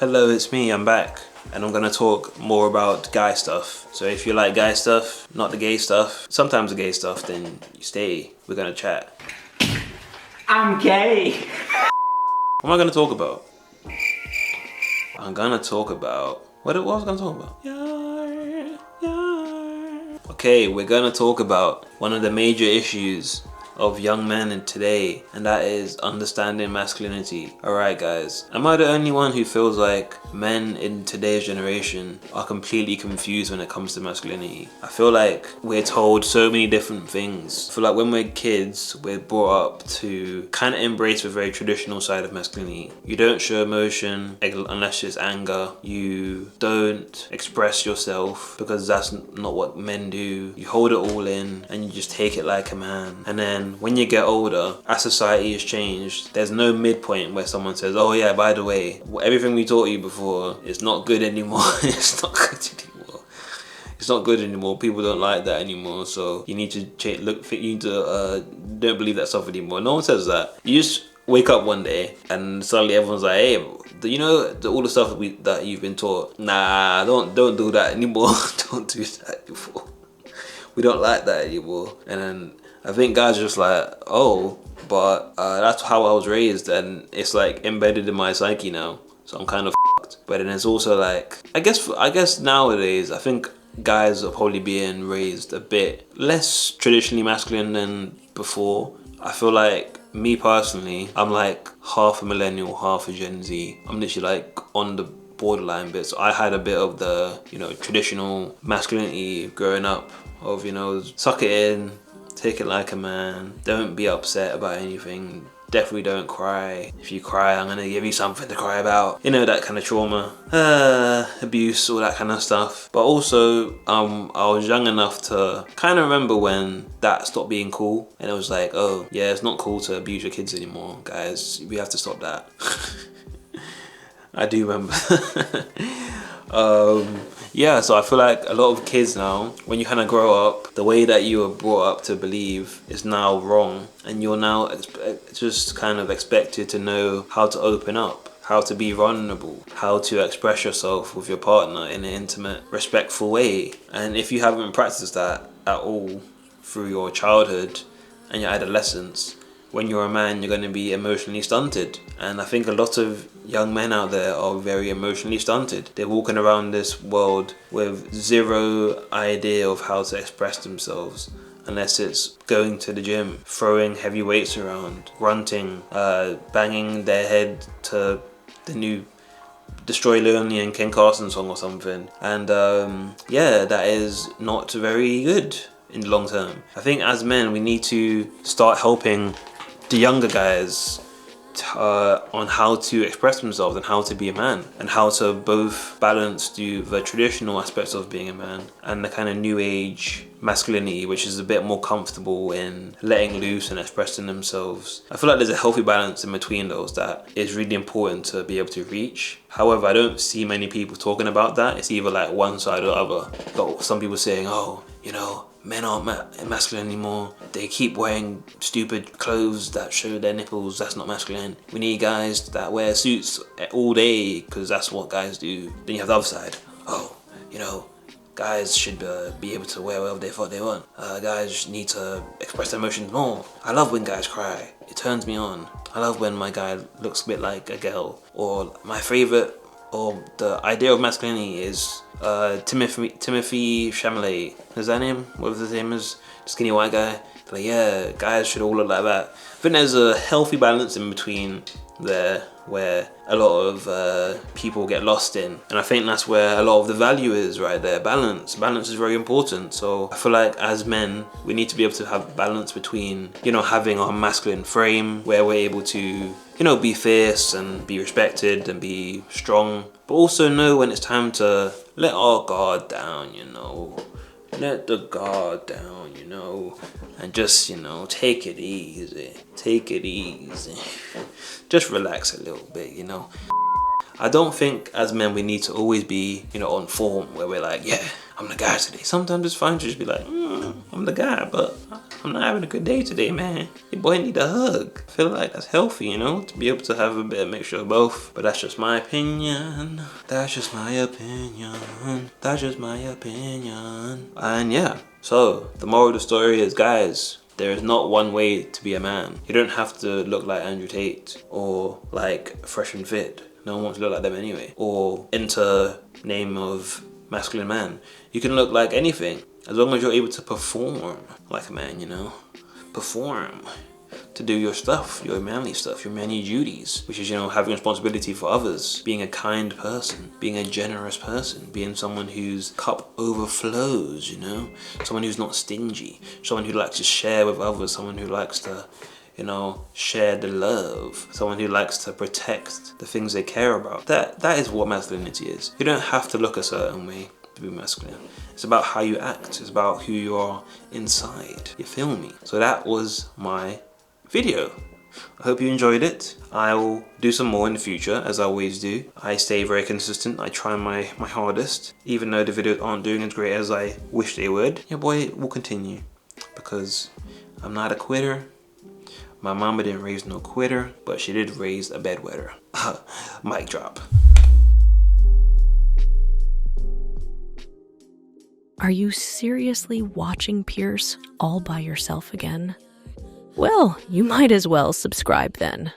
Hello, it's me, I'm back. And I'm gonna talk more about guy stuff. So if you like guy stuff, not the gay stuff, sometimes the gay stuff, then you stay. We're gonna chat. I'm gay! What am I gonna talk about? I'm gonna talk about... What was I gonna talk about? Okay, we're gonna talk about one of the major issues of young men in today, and that is understanding masculinity. Alright guys, am I the only one who feels like men in today's generation are completely confused when it comes to masculinity? I feel like we're told so many different things. I feel like when we're kids, we're brought up to kind of embrace the very traditional side of masculinity. You don't show emotion unless it's anger. You don't express yourself because that's not what men do. You hold it all in and you just take it like a man. And then when you get older, as society has changed, there's no midpoint where someone says, oh yeah, by the way, everything we taught you before is not good anymore. It's not good anymore. It's not good anymore. People don't like that anymore. So you need to change. You need to don't believe that stuff anymore. No one says that. You just wake up one day and suddenly everyone's like, hey, you know all the stuff that you've been taught. Nah, don't do that anymore. Don't do that anymore. We don't like that anymore. And then I think guys are just like, oh, but that's how I was raised, and it's like embedded in my psyche now, so I'm kind of fucked. But then it's also like, I guess nowadays, I think guys are probably being raised a bit less traditionally masculine than before. I feel like, me personally, I'm like half a millennial, half a Gen Z. I'm literally like on the borderline bit. So I had a bit of the, traditional masculinity growing up of, suck it in, take it like a man, don't be upset about anything, definitely don't cry. If you cry, I'm gonna give you something to cry about. You know, that kind of trauma, abuse, all that kind of stuff. But also, I was young enough to kind of remember when that stopped being cool, and it was like, oh yeah, it's not cool to abuse your kids anymore, guys, we have to stop that. I do remember. Yeah, so I feel like a lot of kids now, when you kind of grow up, the way that you were brought up to believe is now wrong, and you're now just kind of expected to know how to open up, how to be vulnerable, how to express yourself with your partner in an intimate, respectful way. And if you haven't practiced that at all through your childhood and your adolescence, when you're a man, you're going to be emotionally stunted. And I think a lot of young men out there are very emotionally stunted. They're walking around this world with zero idea of how to express themselves, unless it's going to the gym, throwing heavy weights around, grunting, banging their head to the new Destroy Lonely and Ken Carson song or something. And yeah, that is not very good in the long term. I think as men, we need to start helping the younger guys on how to express themselves and how to be a man, and how to both balance the traditional aspects of being a man and the kind of new age masculinity, which is a bit more comfortable in letting loose and expressing themselves. I feel like there's a healthy balance in between those that is really important to be able to reach. However, I don't see many people talking about that. It's either like one side or the other. Got some people saying, oh, men aren't masculine anymore. They keep wearing stupid clothes that show their nipples. That's not masculine. We need guys that wear suits all day because that's what guys do. Then you have the other side. Oh, guys should be able to wear whatever they thought they want. Guys need to express their emotions more. I love when guys cry. It turns me on. I love when my guy looks a bit like a girl. Or my favorite, or the idea of masculinity is Timothy Chalamet. Is that name? Whatever his name is, skinny white guy. Like, yeah, guys should all look like that. I think there's a healthy balance in between there where a lot of people get lost in, and I think that's where a lot of the value is right there. Balance is very important. So I feel like as men, we need to be able to have balance between having our masculine frame where we're able to be fierce and be respected and be strong, but also know when it's time to let our guard down, let the guard down, and just take it easy, just relax a little bit. I don't think as men we need to always be on form where we're like, yeah, I'm the guy today. Sometimes it's fine to just be like, I'm the guy, but I'm not having a good day today, man. Your boy need a hug. I feel like that's healthy, you know, to be able to have a bit of mixture of both. But that's just my opinion. That's just my opinion. That's just my opinion. And yeah, so the moral of the story is, guys, there is not one way to be a man. You don't have to look like Andrew Tate or like Fresh and Fit. No one wants to look like them anyway. Or enter name of masculine man. You can look like anything as long as you're able to perform like a man, you know? Perform. To do your stuff, your manly stuff, your manly duties, which is, you know, having responsibility for others, being a kind person, being a generous person, being someone whose cup overflows, you know, someone who's not stingy, someone who likes to share with others, someone who likes to, you know, share the love, someone who likes to protect the things they care about. That is what masculinity is. You don't have to look a certain way to be masculine. It's about how you act. It's about who you are inside. You feel me? So that was my video. I hope you enjoyed it. I will do some more in the future, as I always do. I stay very consistent. I try my hardest. Even though the videos aren't doing as great as I wish they would, your boy will continue. Because I'm not a quitter. My mama didn't raise no quitter, but she did raise a bedwetter. Mic drop. Are you seriously watching Pierce all by yourself again? Well, you might as well subscribe then.